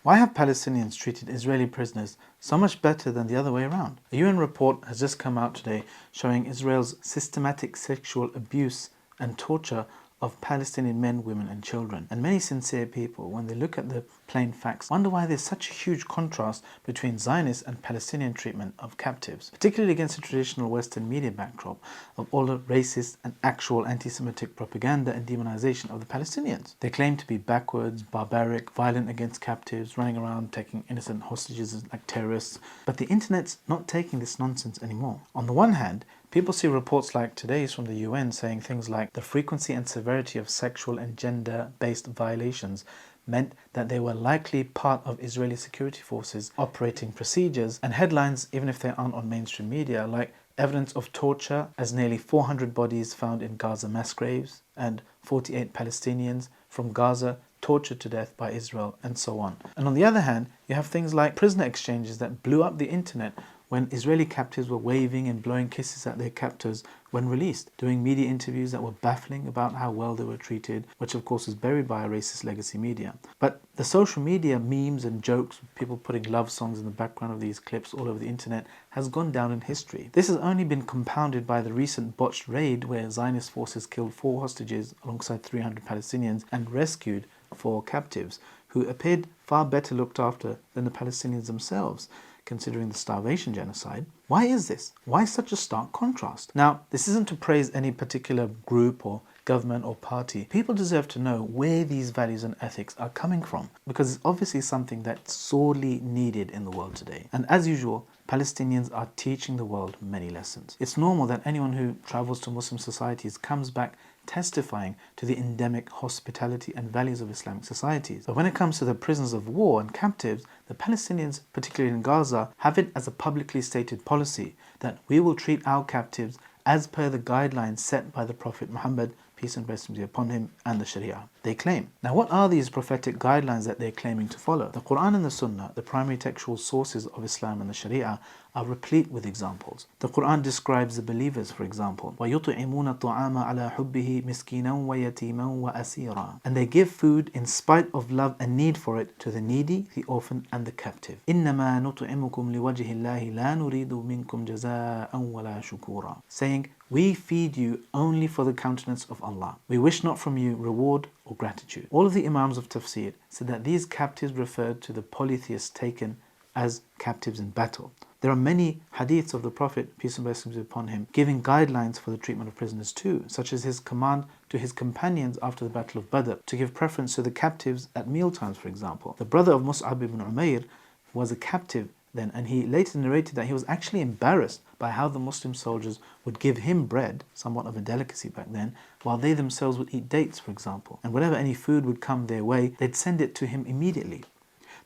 Why have Palestinians treated Israeli prisoners so much better than the other way around? A UN report has just come out today showing Israel's systematic sexual abuse and torture of Palestinian men, women and children. And many sincere people, when they look at the plain facts, wonder why there's such a huge contrast between Zionist and Palestinian treatment of captives, particularly against the traditional Western media backdrop of all the racist and actual anti-Semitic propaganda and demonization of the Palestinians. They claim to be backwards, barbaric, violent against captives, running around taking innocent hostages like terrorists. But the internet's not taking this nonsense anymore. On the one hand, people see reports like today's from the UN saying things like the frequency and severity of sexual and gender-based violations meant that they were likely part of Israeli security forces operating procedures, and headlines, even if they aren't on mainstream media, like evidence of torture as nearly 400 bodies found in Gaza mass graves and 48 Palestinians from Gaza tortured to death by Israel, and so on. And on the other hand, you have things like prisoner exchanges that blew up the internet when Israeli captives were waving and blowing kisses at their captors when released, doing media interviews that were baffling about how well they were treated, which of course was buried by a racist legacy media. But the social media memes and jokes, people putting love songs in the background of these clips all over the internet, has gone down in history. This has only been compounded by the recent botched raid where Zionist forces killed 4 hostages alongside 300 Palestinians and rescued 4 captives who appeared far better looked after than the Palestinians themselves, considering the starvation genocide. Why is this? Why such a stark contrast? Now, this isn't to praise any particular group or government or party. People deserve to know where these values and ethics are coming from, because it's obviously something that's sorely needed in the world today. And as usual, Palestinians are teaching the world many lessons. It's normal that anyone who travels to Muslim societies comes back testifying to the endemic hospitality and values of Islamic societies. But when it comes to the prisoners of war and captives, the Palestinians, particularly in Gaza, have it as a publicly stated policy that we will treat our captives as per the guidelines set by the Prophet Muhammad, peace and blessings be upon him, and the Sharia, they claim. Now, what are these prophetic guidelines that they're claiming to follow? The Quran and the Sunnah, the primary textual sources of Islam and the Sharia, are replete with examples. The Quran describes the believers, for example, وَيُطْعِمُونَ الطَّعَامَ عَلَى حُبِّهِ مِسْكِينًا وَيَتِيمًا وَأَسِيرًا, and they give food in spite of love and need for it to the needy, the orphan and the captive. إِنَّمَا نُطْعِمُكُمْ لِوَجْهِ اللَّهِ لَا نُرِيدُ مِنْكُمْ جَزَاءً وَلَا شُكُورًا, saying, we feed you only for the countenance of Allah. We wish not from you reward or gratitude. All of the Imams of Tafsir said that these captives referred to the polytheists taken as captives in battle. There are many hadiths of the Prophet, peace and blessings be upon him, giving guidelines for the treatment of prisoners too, such as his command to his companions after the Battle of Badr to give preference to the captives at mealtimes, for example. The brother of Mus'ab ibn Umair was a captive then, and he later narrated that he was actually embarrassed by how the Muslim soldiers would give him bread, somewhat of a delicacy back then, while they themselves would eat dates, for example. And whenever any food would come their way, they'd send it to him immediately.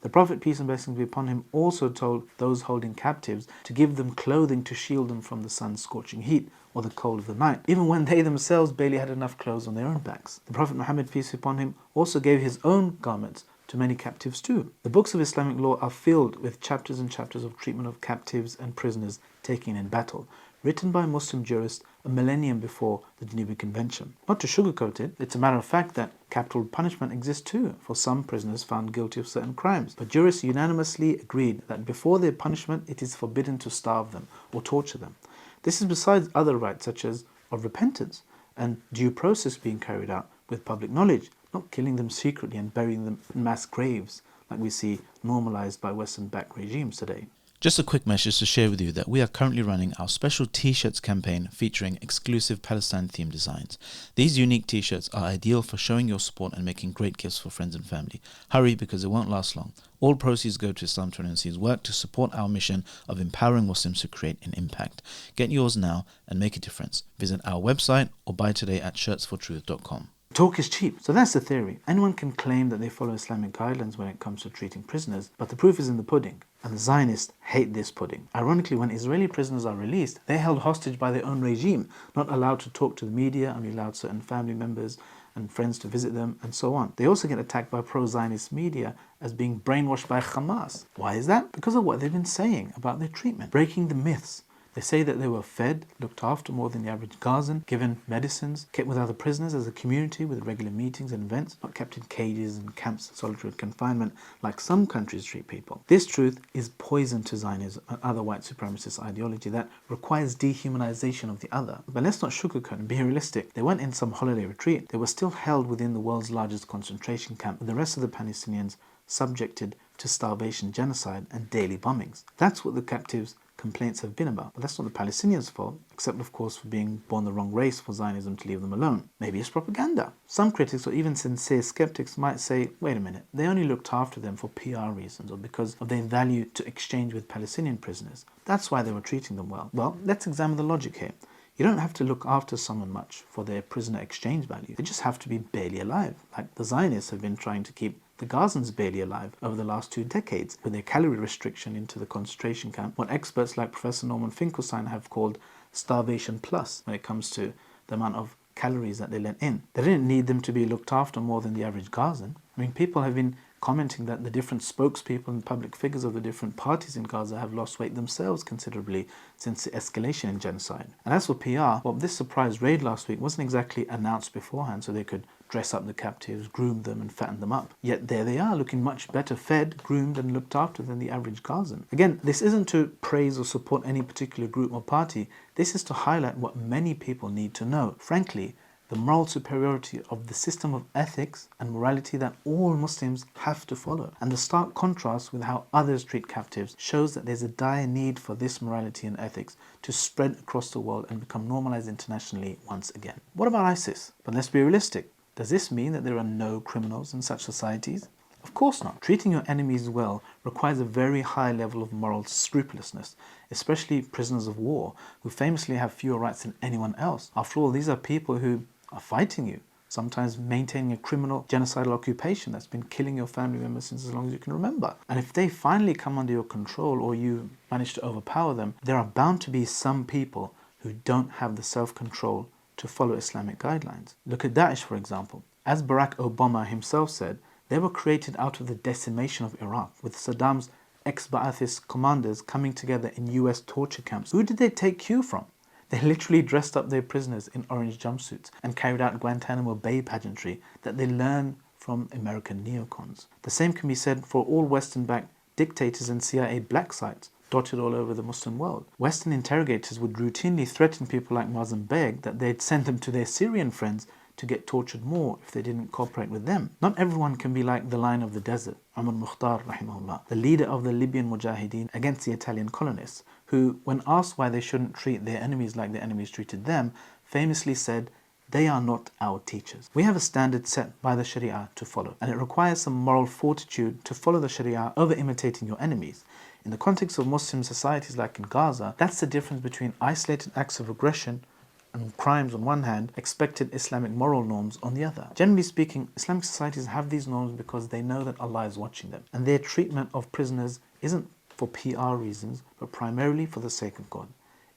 The Prophet, peace and blessings be upon him, also told those holding captives to give them clothing to shield them from the sun's scorching heat or the cold of the night, even when they themselves barely had enough clothes on their own backs. The Prophet Muhammad, peace be upon him, also gave his own garments to many captives too. The books of Islamic law are filled with chapters and chapters of treatment of captives and prisoners taken in battle, written by Muslim jurists a millennium before the Geneva Convention. Not to sugarcoat it, it's a matter of fact that capital punishment exists too for some prisoners found guilty of certain crimes. But jurists unanimously agreed that before their punishment, it is forbidden to starve them or torture them. This is besides other rights such as of repentance and due process being carried out with public knowledge, not killing them secretly and burying them in mass graves like we see normalized by Western-backed regimes today. Just a quick message to share with you that we are currently running our special t-shirts campaign featuring exclusive Palestine-themed designs. These unique t-shirts are ideal for showing your support and making great gifts for friends and family. Hurry, because it won't last long. All proceeds go to Islam 21c's work to support our mission of empowering Muslims to create an impact. Get yours now and make a difference. Visit our website or buy today at shirtsfortruth.com. Talk is cheap, so that's the theory. Anyone can claim that they follow Islamic guidelines when it comes to treating prisoners, but the proof is in the pudding, and the Zionists hate this pudding. Ironically, when Israeli prisoners are released, they're held hostage by their own regime, not allowed to talk to the media, only allowed certain family members and friends to visit them, and so on. They also get attacked by pro-Zionist media as being brainwashed by Hamas. Why is that? Because of what they've been saying about their treatment, breaking the myths, They say that they were fed, looked after more than the average Gazan, given medicines, kept with other prisoners as a community with regular meetings and events, not kept in cages and camps of solitary confinement like some countries treat people. This truth is poison to Zionism and other white supremacist ideology that requires dehumanization of the other. But let's not sugarcoat and be realistic. They weren't in some holiday retreat. They were still held within the world's largest concentration camp, with the rest of the Palestinians subjected to starvation, genocide, and daily bombings. That's what the captives' complaints have been about. But that's not the Palestinians' fault, except of course for being born the wrong race for Zionism to leave them alone. Maybe it's propaganda. Some critics or even sincere skeptics might say, wait a minute, they only looked after them for PR reasons or because of their value to exchange with Palestinian prisoners. That's why they were treating them well. Well, let's examine the logic here. You don't have to look after someone much for their prisoner exchange value. They just have to be barely alive, like the Zionists have been trying to keep the Gazans barely alive over the last 2 decades with their calorie restriction into the concentration camp, what experts like Professor Norman Finkelstein have called starvation plus when it comes to the amount of calories that they let in. They didn't need them to be looked after more than the average Gazan. I mean, people have been commenting that the different spokespeople and public figures of the different parties in Gaza have lost weight themselves considerably since the escalation in genocide. And as for PR, well, this surprise raid last week wasn't exactly announced beforehand so they could dress up the captives, groom them and fatten them up. Yet there they are, looking much better fed, groomed and looked after than the average Gazan. Again, this isn't to praise or support any particular group or party. This is to highlight what many people need to know. Frankly, the moral superiority of the system of ethics and morality that all Muslims have to follow. And the stark contrast with how others treat captives shows that there's a dire need for this morality and ethics to spread across the world and become normalized internationally once again. What about ISIS? But let's be realistic. Does this mean that there are no criminals in such societies? Of course not. Treating your enemies well requires a very high level of moral scrupulousness, especially prisoners of war, who famously have fewer rights than anyone else. After all, these are people who are fighting you, sometimes maintaining a criminal genocidal occupation that's been killing your family members since as long as you can remember. And if they finally come under your control or you manage to overpower them, there are bound to be some people who don't have the self-control to follow Islamic guidelines. Look at Daesh, for example. As Barack Obama himself said, they were created out of the decimation of Iraq, with Saddam's ex-Ba'athist commanders coming together in US torture camps. Who did they take cue from? They literally dressed up their prisoners in orange jumpsuits and carried out Guantanamo Bay pageantry that they learned from American neocons. The same can be said for all Western-backed dictators and CIA black sites dotted all over the Muslim world. Western interrogators would routinely threaten people like Mazin Beg that they'd send them to their Syrian friends to get tortured more if they didn't cooperate with them. Not everyone can be like the Lion of the Desert, Umar Mukhtar rahimahullah, the leader of the Libyan Mujahideen against the Italian colonists, who, when asked why they shouldn't treat their enemies like their enemies treated them, famously said, "They are not our teachers." We have a standard set by the Sharia to follow, and it requires some moral fortitude to follow the Sharia over imitating your enemies. In the context of Muslim societies like in Gaza, that's the difference between isolated acts of aggression and crimes on one hand, expected Islamic moral norms on the other. Generally speaking, Islamic societies have these norms because they know that Allah is watching them, and their treatment of prisoners isn't for PR reasons, but primarily for the sake of God.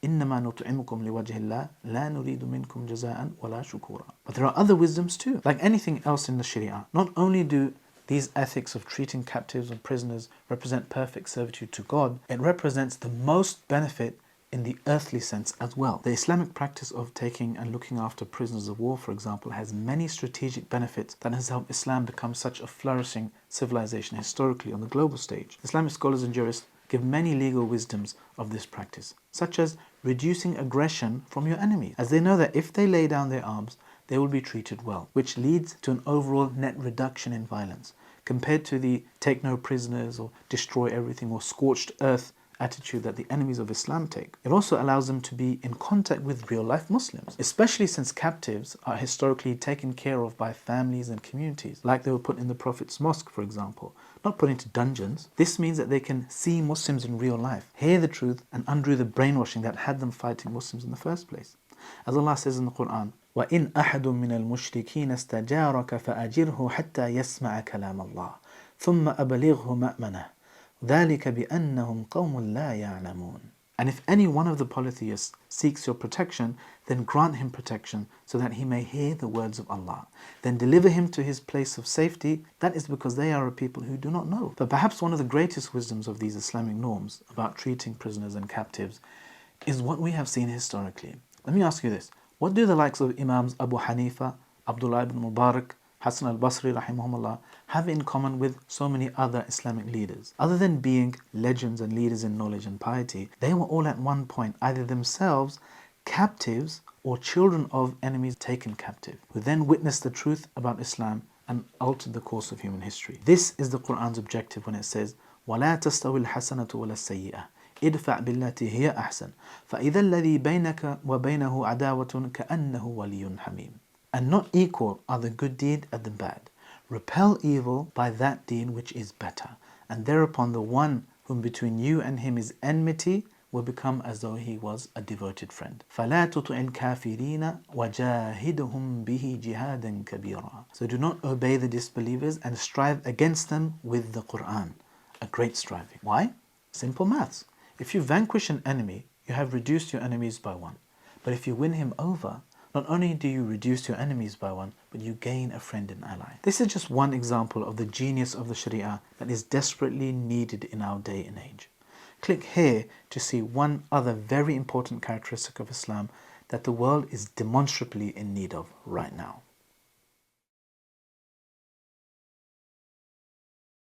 إِنَّمَا نُطْعِمُكُمْ لِوَجْهِ اللَّهِ لَا نُرِيدُ مِنْكُمْ جَزَاءً وَلَا شُكُورًا. But there are other wisdoms too. Like anything else in the Sharia, not only do these ethics of treating captives and prisoners represent perfect servitude to God, it represents the most benefit in the earthly sense as well. The Islamic practice of taking and looking after prisoners of war, for example, has many strategic benefits that has helped Islam become such a flourishing civilization historically on the global stage. Islamic scholars and jurists give many legal wisdoms of this practice, such as reducing aggression from your enemies, as they know that if they lay down their arms, they will be treated well, which leads to an overall net reduction in violence, compared to the take no prisoners or destroy everything or scorched earth attitude that the enemies of Islam take. It also allows them to be in contact with real-life Muslims, especially since captives are historically taken care of by families and communities, like they were put in the Prophet's mosque, for example, not put into dungeons. This means that they can see Muslims in real life, hear the truth, and undo the brainwashing that had them fighting Muslims in the first place. As Allah says in the Quran, وَإِنْ أَحَدٌ مِّنَ الْمُشْرِكِينَ اسْتَجَارَكَ فَأَجِرْهُ حَتَّى يَسْمَعَ كَلَامَ اللَّهِ ثُمَّ أَبْلِغْهُ مَأْمَنَهُ ذَلِكَ بِأَنَّهُمْ قَوْمٌ لَا يَعْلَمُونَ. And if any one of the polytheists seeks your protection, then grant him protection so that he may hear the words of Allah. Then deliver him to his place of safety. That is because they are a people who do not know. But perhaps one of the greatest wisdoms of these Islamic norms about treating prisoners and captives is what we have seen historically. Let me ask you this. What do the likes of Imams Abu Hanifa, Abdullah ibn Mubarak, Hassan al-Basri rahimahumullah have in common with so many other Islamic leaders? Other than being legends and leaders in knowledge and piety, they were all at one point either themselves captives or children of enemies taken captive, who then witnessed the truth about Islam and altered the course of human history. This is the Quran's objective when it says, وَلَا تَسْتَوِي الْحَسَنَةُ وَلَا السَّيِّئَةُ ادفع بالتي هي أحسن فإذا الذي بينك وبينه عداوة كأنه ولي حميم. And not equal are the good deed and the bad. Repel evil by that deed which is better, and thereupon the one whom between you and him is enmity will become as though he was a devoted friend. فَلَا تُطِعِ الْكَافِرِينَ وَجَاهِدْهُمْ بِهِ جِهَادًا كَبِيرًا. So do not obey the disbelievers and strive against them with the Quran. A great striving. Why? Simple maths. If you vanquish an enemy, you have reduced your enemies by one. But if you win him over, not only do you reduce your enemies by one, but you gain a friend and ally. This is just one example of the genius of the Sharia that is desperately needed in our day and age. Click here to see one other very important characteristic of Islam that the world is demonstrably in need of right now.